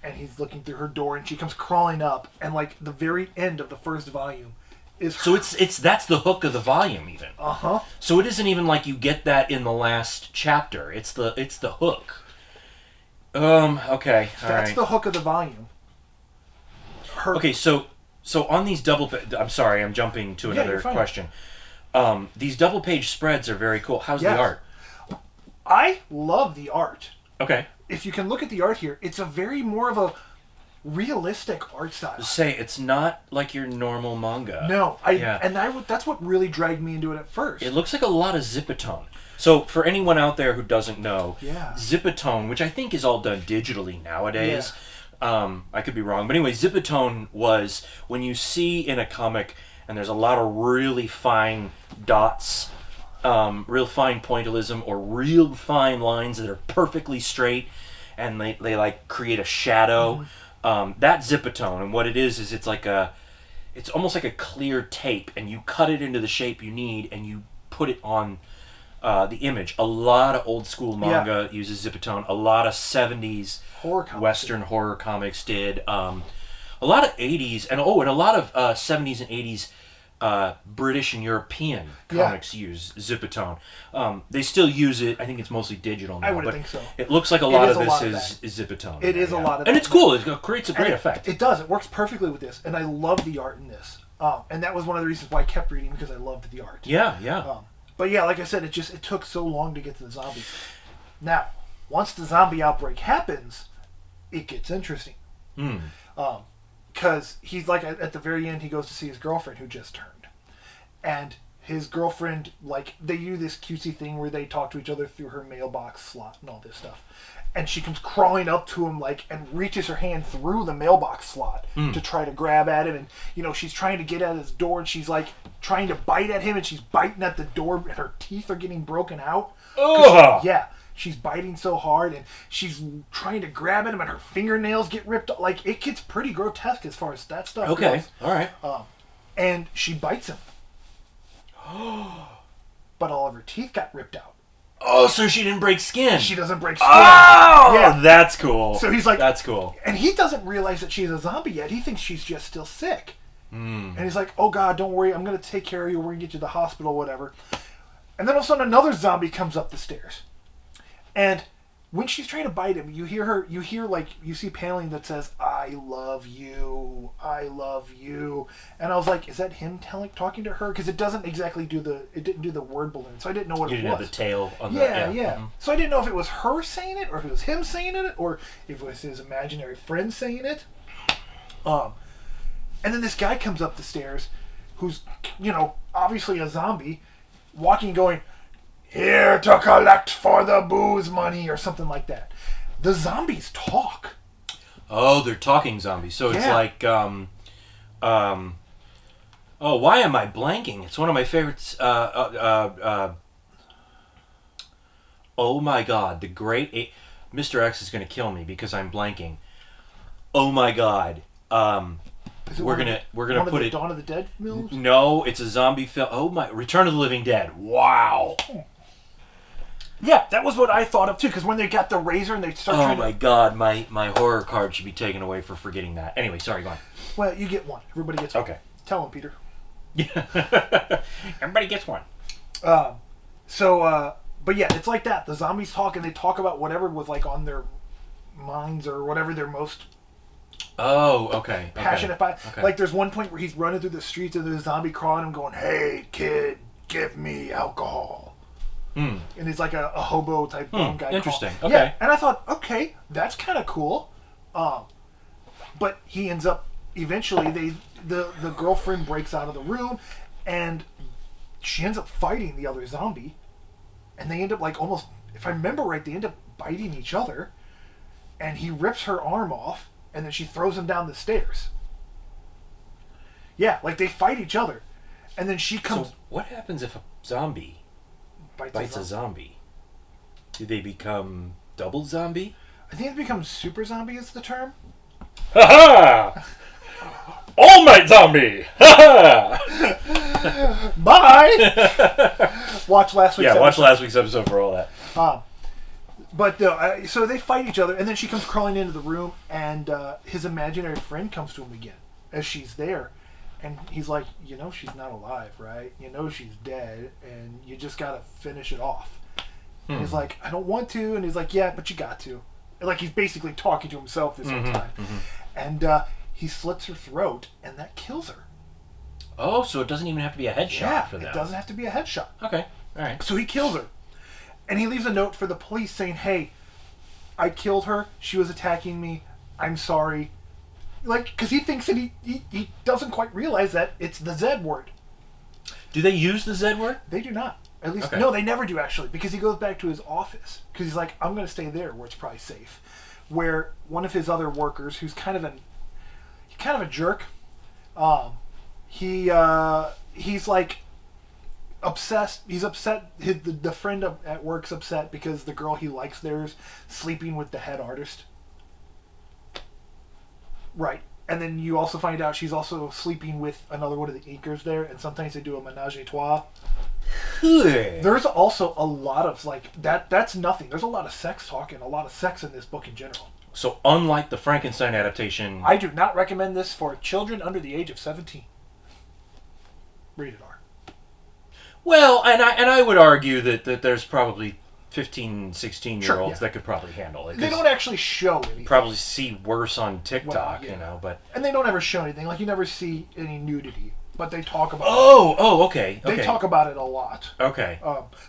And he's looking through her door, and she comes crawling up. And, the very end of the first volume is... So that's the hook of the volume, even. Uh-huh. So it isn't even like you get that in the last chapter. It's the hook. Okay. That's the hook of the volume. Okay, so So on these I'm sorry, I'm jumping to another question. These double page spreads are very cool. How's the art? I love the art. Okay. If you can look at the art here, it's a very more of a realistic art style. It's not like your normal manga. No, that's what really dragged me into it at first. It looks like a lot of Zipatone. So for anyone out there who doesn't know, Zipatone, which I think is all done digitally nowadays. I could be wrong, but anyway, Zipatone was when you see in a comic and there's a lot of really fine dots, real fine pointillism, or real fine lines that are perfectly straight, and they like create a shadow. That's Zipatone, and what it is it's almost like a clear tape, and you cut it into the shape you need, and you put it on the image. A lot of old school manga uses Zipatone. A lot of 70s Western horror comics did. A lot of 80s and a lot of 70s and 80s British and European comics use Zipatone. They still use it. I think it's mostly digital now. I would think so. It looks like a lot of this is Zipatone. It is a lot of that. And it's cool. It creates a great effect. It does. It works perfectly with this. And I love the art in this. And that was one of the reasons why I kept reading, because I loved the art. Yeah. But yeah, like I said, it took so long to get to the zombies. Now, once the zombie outbreak happens, it gets interesting. Because he's like, at the very end, he goes to see his girlfriend who just turned. And his girlfriend, like, they do this cutesy thing where they talk to each other through her mailbox slot and all this stuff. And she comes crawling up to him, like, and reaches her hand through the mailbox slot to try to grab at him. And, she's trying to get at his door, and she's, like, trying to bite at him, and she's biting at the door, and her teeth are getting broken out. She's biting so hard, and she's trying to grab at him, and her fingernails get ripped off. Like, it gets pretty grotesque as far as that stuff goes. Okay, all right. And she bites him. But all of her teeth got ripped out. Oh, so she didn't break skin. She doesn't break skin. Oh, yeah. That's cool. So he's like... That's cool. And he doesn't realize that she's a zombie yet. He thinks she's just still sick. And he's like, oh, God, don't worry. I'm going to take care of you. We're going to get you to the hospital, whatever. And then all of a sudden, another zombie comes up the stairs. And when she's trying to bite him, you see paneling that says, I love you. I love you. And I was like, is that him talking to her? Because it doesn't exactly it didn't do the word balloon. So I didn't know what it was. You didn't have the tail on the... Yeah. Mm-hmm. So I didn't know if it was her saying it, or if it was him saying it, or if it was his imaginary friend saying it. And then this guy comes up the stairs who's, obviously a zombie, walking going, here to collect for the booze money, or something like that. The zombies talk. Oh, they're talking zombies. So it's like, why am I blanking? It's one of my favorites. Oh my God, the great Mr. X is going to kill me because I'm blanking. Oh my God. We're gonna put it. Dawn of the Dead films? No, it's a zombie film. Oh my! Return of the Living Dead. Wow. Yeah, that was what I thought of too. Because when they got the razor and they start. Oh my God! My horror card should be taken away for forgetting that. Anyway, sorry, go on. Well, you get one. Everybody gets one. Okay. Tell him, Peter. Yeah. Everybody gets one. But yeah, it's like that. The zombies talk, and they talk about whatever was like on their minds or whatever they're most. Oh, okay. Passionate about. Okay. Like, there's one point where he's running through the streets and there's a zombie crawling him going, hey, kid, give me alcohol. And he's like a hobo type guy. Interesting. Okay. Yeah, and I thought, okay, that's kind of cool. But he ends up, eventually, the girlfriend breaks out of the room and she ends up fighting the other zombie. And they end up, like, almost, if I remember right, they end up biting each other. And he rips her arm off. And then she throws him down the stairs. Yeah, like they fight each other. And then she comes... So what happens if a zombie bites a zombie? Do they become double zombie? I think it becomes super zombie is the term. Ha-ha! All Might Zombie! Ha-ha! Bye! Watch last week's episode. Watch last week's episode for all that. But so they fight each other, and then she comes crawling into the room, and his imaginary friend comes to him again as she's there, and he's like, she's not alive, right? She's dead, and you just gotta finish it off. And he's like, I don't want to, and he's like, yeah, but you got to. And like he's basically talking to himself this whole time. And he slits her throat, and that kills her. Oh, so it doesn't even have to be a headshot for that. It doesn't have to be a headshot. Okay, all right. So he kills her. And he leaves a note for the police saying, hey, I killed her. She was attacking me. I'm sorry. Like, because he thinks that he doesn't quite realize that it's the Z word. Do they use the Z word? They do not. At least, no, they never do, actually. Because he goes back to his office. Because he's like, I'm going to stay there where it's probably safe. Where one of his other workers, who's kind of a jerk, he's like obsessed. He's upset. The friend at work's upset because the girl he likes there's sleeping with the head artist. Right. And then you also find out she's also sleeping with another one of the inkers there, and sometimes they do a menage a trois. There's also a lot of, like, that's nothing. There's a lot of sex talk and a lot of sex in this book in general. So unlike the Frankenstein adaptation... I do not recommend this for children under the age of 17. Rated R. Well, and I would argue that there's probably 15, 16-year-olds that could probably handle it. They don't actually show anything. Probably see worse on TikTok, you know, but... And they don't ever show anything. Like, you never see any nudity. But they talk about okay. They talk about it a lot. Okay.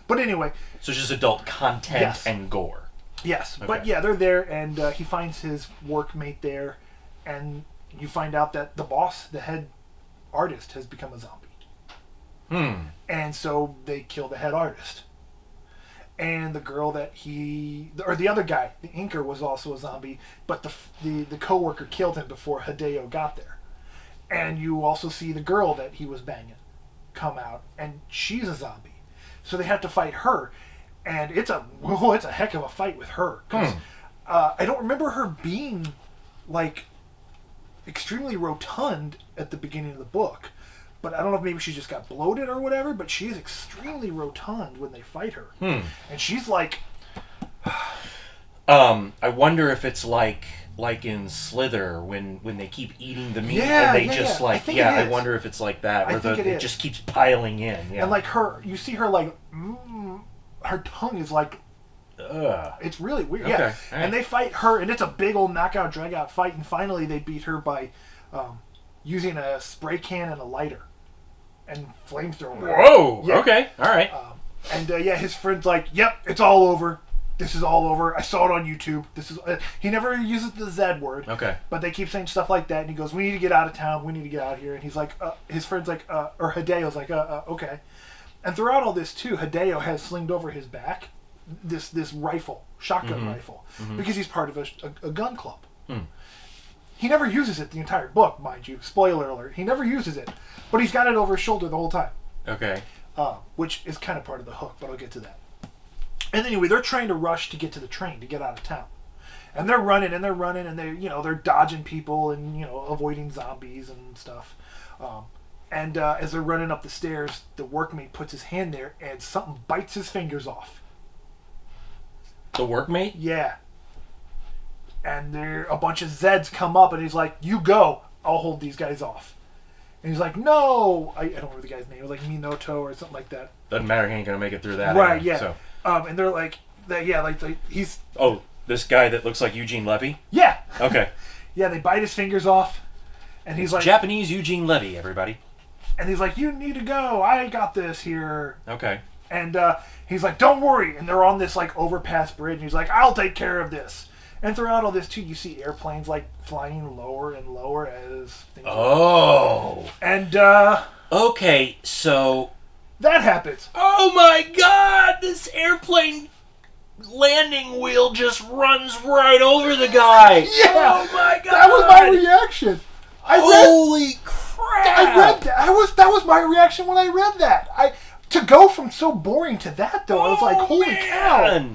But anyway... So it's just adult content and gore. Yes. Okay. But yeah, they're there, and he finds his workmate there, and you find out that the boss, the head artist, has become a zombie. And so they kill the head artist. And the girl that the other guy, the inker, was also a zombie, but the co-worker killed him before Hideo got there. And you also see the girl that he was banging come out, and she's a zombie. So they have to fight her, and it's a heck of a fight with her. 'Cause, I don't remember her being, like, extremely rotund at the beginning of the book. But I don't know if maybe she just got bloated or whatever, but she is extremely rotund when they fight her. And she's like... I wonder if it's like in Slither when they keep eating the meat and they just like... I wonder if it's like that, where it just keeps piling in. Yeah. And like you see her like... her tongue is like... It's really weird. Okay. Yeah. Right. And they fight her, and it's a big old knockout, drag-out fight, and finally they beat her by... using a spray can and a lighter and flamethrower. Whoa! Yeah. Okay, all right. His friend's like, "Yep, it's all over. This is all over. I saw it on YouTube. This is." He never uses the Z word. Okay. But they keep saying stuff like that, and he goes, "We need to get out of town. We need to get out of here." And he's like, his friend's like, or Hideo's like, okay. And throughout all this too, Hideo has slinged over his back this rifle, shotgun rifle, because he's part of a gun club. He never uses it the entire book, mind you. Spoiler alert. He never uses it. But he's got it over his shoulder the whole time. Okay. Which is kind of part of the hook, but I'll get to that. And anyway, they're trying to rush to get to the train to get out of town. And they're running, and they're dodging people and, avoiding zombies and stuff. As they're running up the stairs, the workmate puts his hand there, and something bites his fingers off. The workmate? Yeah. And a bunch of Zeds come up, and he's like, "You go. I'll hold these guys off." And he's like, "No." I don't remember the guy's name. It was like Minoto or something like that. Doesn't matter. He ain't going to make it through that. Right, yeah. So. And they're like, he's... Oh, this guy that looks like Eugene Levy? Yeah. Okay. Yeah, they bite his fingers off. And he's like... Japanese Eugene Levy, everybody. And he's like, "You need to go. I got this here." Okay. And he's like, "Don't worry." And they're on this, like, overpass bridge. And he's like, "I'll take care of this." And throughout all this, too, you see airplanes, like, flying lower and lower as things... Oh. And, okay, so... That happens. Oh, my God! This airplane landing wheel just runs right over the guy. Yeah! Oh, my God! That was my reaction. Holy crap! I read that. That was my reaction when I read that. To go from so boring to that, though, I was like, holy cow.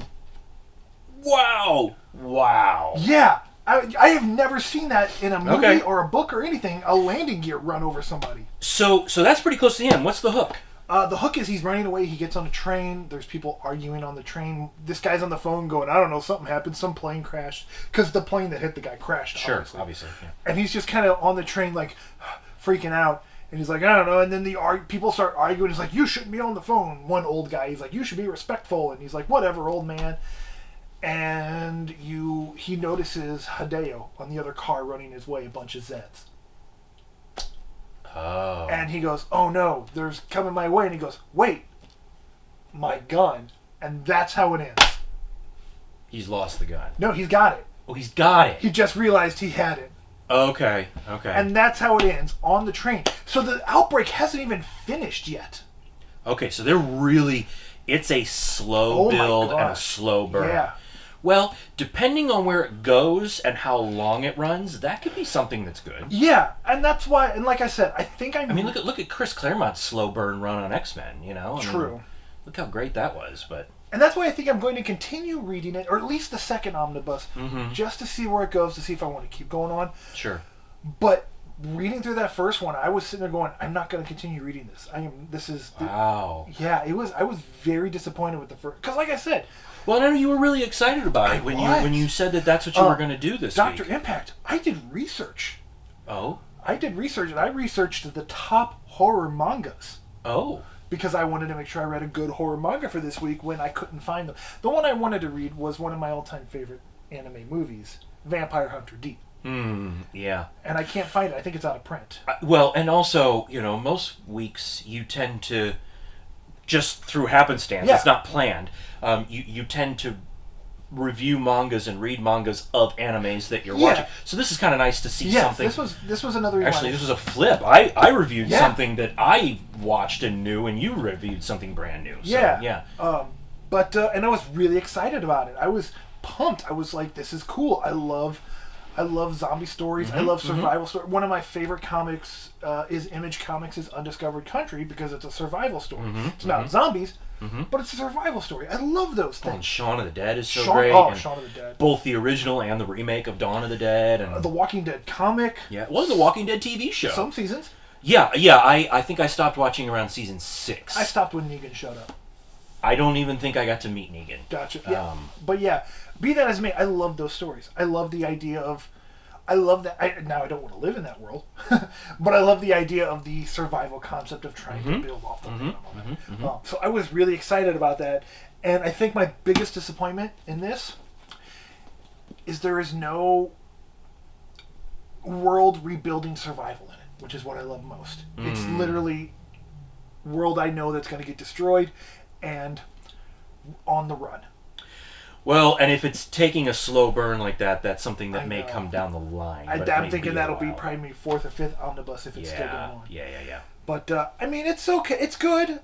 Wow. Yeah. I have never seen that in a movie or a book or anything, a landing gear run over somebody. So that's pretty close to the end. What's the hook? The hook is he's running away. He gets on a train. There's people arguing on the train. This guy's on the phone going, "I don't know, something happened. Some plane crashed." Because the plane that hit the guy crashed, obviously. Yeah. And he's just kind of on the train, like, freaking out. And he's like, "I don't know." And then people start arguing. He's like, "You shouldn't be on the phone." One old guy, he's like, "You should be respectful." And he's like, "Whatever, old man." and he notices Hideo on the other car running his way, a bunch of Zeds. Oh. And he goes, oh no, there's coming my way. And he goes, wait, my gun. And that's how it ends. He's lost the gun. No, he's got it. Oh, he's got it. He just realized he had it. Okay. And that's how it ends, on the train. So the outbreak hasn't even finished yet. Okay, so they're really... It's a slow build and a slow burn. Yeah. Well, depending on where it goes and how long it runs, that could be something that's good. Yeah, and that's why, and like I said, I think I mean, look at Chris Claremont's slow burn run on X-Men, you know? True. Look how great that was, but... And that's why I think I'm going to continue reading it, or at least the second omnibus, just to see where it goes, to see if I want to keep going on. Sure. But reading through that first one, I was sitting there going, I'm not going to continue reading this. Wow. Yeah, I was very disappointed with the first, because like I said... Well, I know you were really excited about it when you said that's what you were going to do this week. Dr. Impact, I did research. Oh? I did research, and I researched the top horror mangas. Oh. Because I wanted to make sure I read a good horror manga for this week when I couldn't find them. The one I wanted to read was one of my all-time favorite anime movies, Vampire Hunter D. Yeah. And I can't find it. I think it's out of print. Well, and also, most weeks you tend to, just through happenstance, it's not planned, you tend to review mangas and read mangas of animes that you're watching. So this is kind of nice to see something. This was another reason. Actually, this was a flip. I reviewed something that I watched and knew, and you reviewed something brand new. So, yeah. And I was really excited about it. I was pumped. I was like, this is cool. I love zombie stories. I love survival stories. One of my favorite comics is Image Comics' Undiscovered Country, because it's a survival story. It's about zombies, but it's a survival story. I love those things. And Shaun of the Dead is so great. Oh, Shaun of the Dead. Both the original and the remake of Dawn of the Dead. And the Walking Dead comic. Yeah, well, the Walking Dead TV show. Some seasons. Yeah. I think I stopped watching around season 6. I stopped when Negan showed up. I don't even think I got to meet Negan. Gotcha. Yeah. But yeah, be that as it may, I love those stories. I love the idea of... I love that. Now I don't want to live in that world, but I love the idea of the survival concept of trying to build off the minimum. So I was really excited about that, and I think my biggest disappointment in this is there is no world rebuilding survival in it, which is what I love most. It's literally world I know that's going to get destroyed and on the run. Well, and if it's taking a slow burn like that, that's something that may come down the line. I'm thinking that'll be probably 4th or 5th omnibus if it's still going on. Yeah. But, I mean, it's okay. It's good.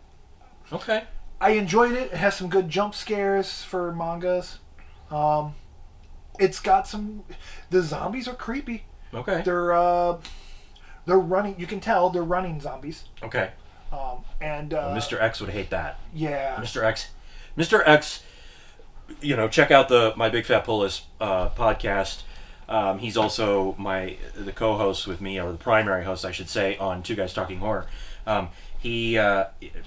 Okay. I enjoyed it. It has some good jump scares for mangas. It's got some... The zombies are creepy. Okay. They're running... You can tell they're running zombies. Okay. And Mr. X would hate that. Yeah. Mr. X... check out the My Big Fat Pull List podcast. He's also the co-host with me, or the primary host, I should say, on Two Guys Talking Horror.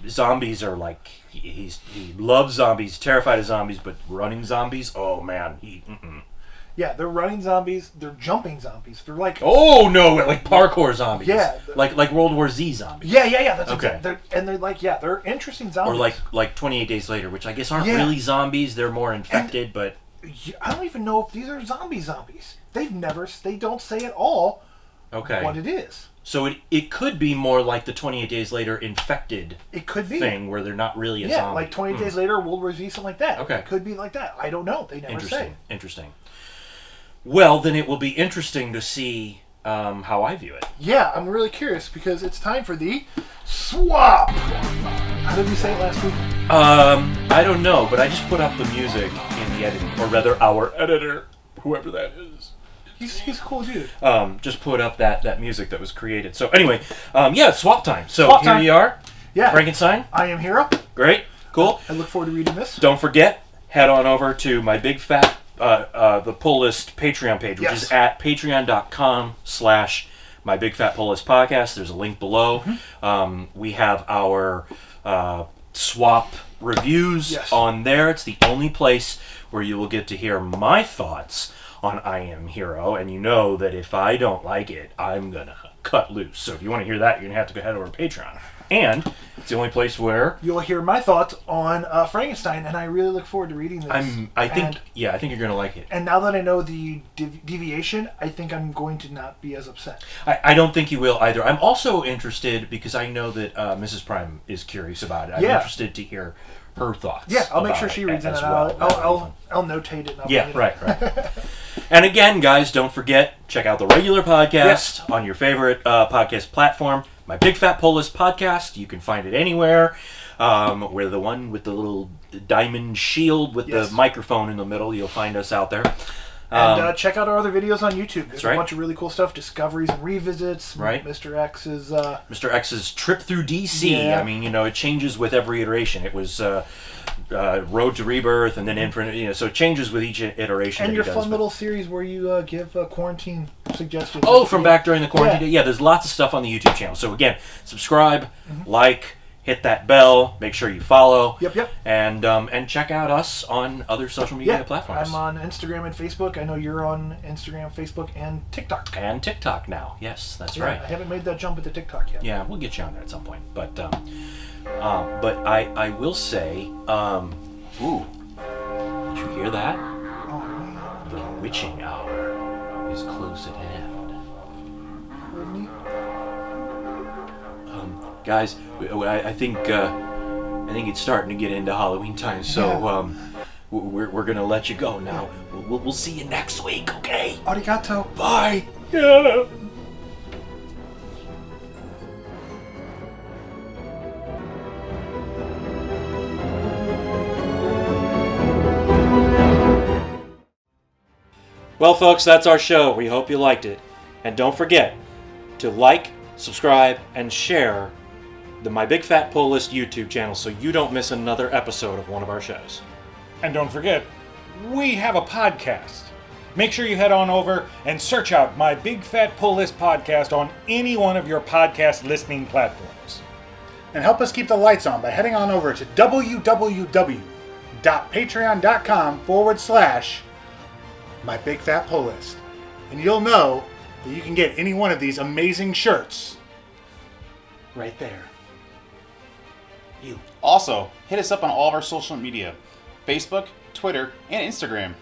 Zombies are like, he loves zombies, terrified of zombies, but running zombies, oh man, Yeah, they're running zombies. They're jumping zombies. They're like... Oh, no, like parkour zombies. Yeah. Like World War Z zombies. Yeah. That's okay. They're interesting zombies. Or like 28 Days Later, which I guess aren't really zombies. They're more infected, but... I don't even know if these are zombies. They don't say at all what it is. So it could be more like the 28 Days Later infected thing, where they're not really a zombie. Yeah, like 28 Days Later, World War Z, something like that. Okay. It could be like that. I don't know. They never say. Interesting. Well, then it will be interesting to see how I view it. Yeah, I'm really curious, because it's time for the swap. How did you say it last week? I don't know, but I just put up the music in the editing, or rather our editor, whoever that is. He's a cool dude. Just put up that music that was created. So anyway, swap time. So swap here time. you are. Yeah. Frankenstein. I am Hero. Great. Cool. I look forward to reading this. Don't forget, head on over to my Big Fat the Pull List Patreon page, which is at patreon.com/My Big Fat Pull List Podcast. There's a link below. We have our swap reviews on there. It's the only place where you will get to hear my thoughts on I Am Hero, and you know that if I don't like it, I'm gonna cut loose. So if you want to hear that, you're gonna have to go head over to Patreon. And it's the only place where you'll hear my thoughts on Frankenstein, and I really look forward to reading this. I think you're going to like it. And now that I know the deviation, I think I'm going to not be as upset. I don't think you will either. I'm also interested because I know that Mrs. Prime is curious about it. I'm interested to hear her thoughts. Yeah, I'll make sure she reads it as well. I'll notate it. And right. And again, guys, don't forget, check out the regular podcast on your favorite podcast platform. My Big Fat Pull List podcast. You can find it anywhere. We're the one with the little diamond shield with the microphone in the middle. You'll find us out there. And check out our other videos on YouTube. There's a bunch of really cool stuff. Discoveries and revisits. Right. Mr. X's... Mr. X's trip through DC. Yeah. I mean, it changes with every iteration. It was Road to Rebirth and then Infinite. So it changes with each iteration. And your fun little series where you give quarantine suggestions. Oh, from back during the quarantine. Yeah, there's lots of stuff on the YouTube channel. So again, subscribe, like, hit that bell, make sure you follow. Yep. And check out us on other social media platforms. I'm on Instagram and Facebook. I know you're on Instagram, Facebook, and TikTok. And TikTok now. Yes, that's right. I haven't made that jump into TikTok yet. Yeah, we'll get you on there at some point. But I will say, ooh, did you hear that? Oh, man. The witching hour is close at hand. Guys, I think it's starting to get into Halloween time, so we're gonna let you go now. We'll see you next week, okay? Arigato. Bye. Yeah. Well, folks, that's our show. We hope you liked it. And don't forget to like, subscribe, and share the My Big Fat Pull List YouTube channel so you don't miss another episode of one of our shows. And don't forget, we have a podcast. Make sure you head on over and search out My Big Fat Pull List podcast on any one of your podcast listening platforms. And help us keep the lights on by heading on over to www.patreon.com/My Big Fat Pull List. And you'll know that you can get any one of these amazing shirts right there. Also, hit us up on all of our social media, Facebook, Twitter, and Instagram.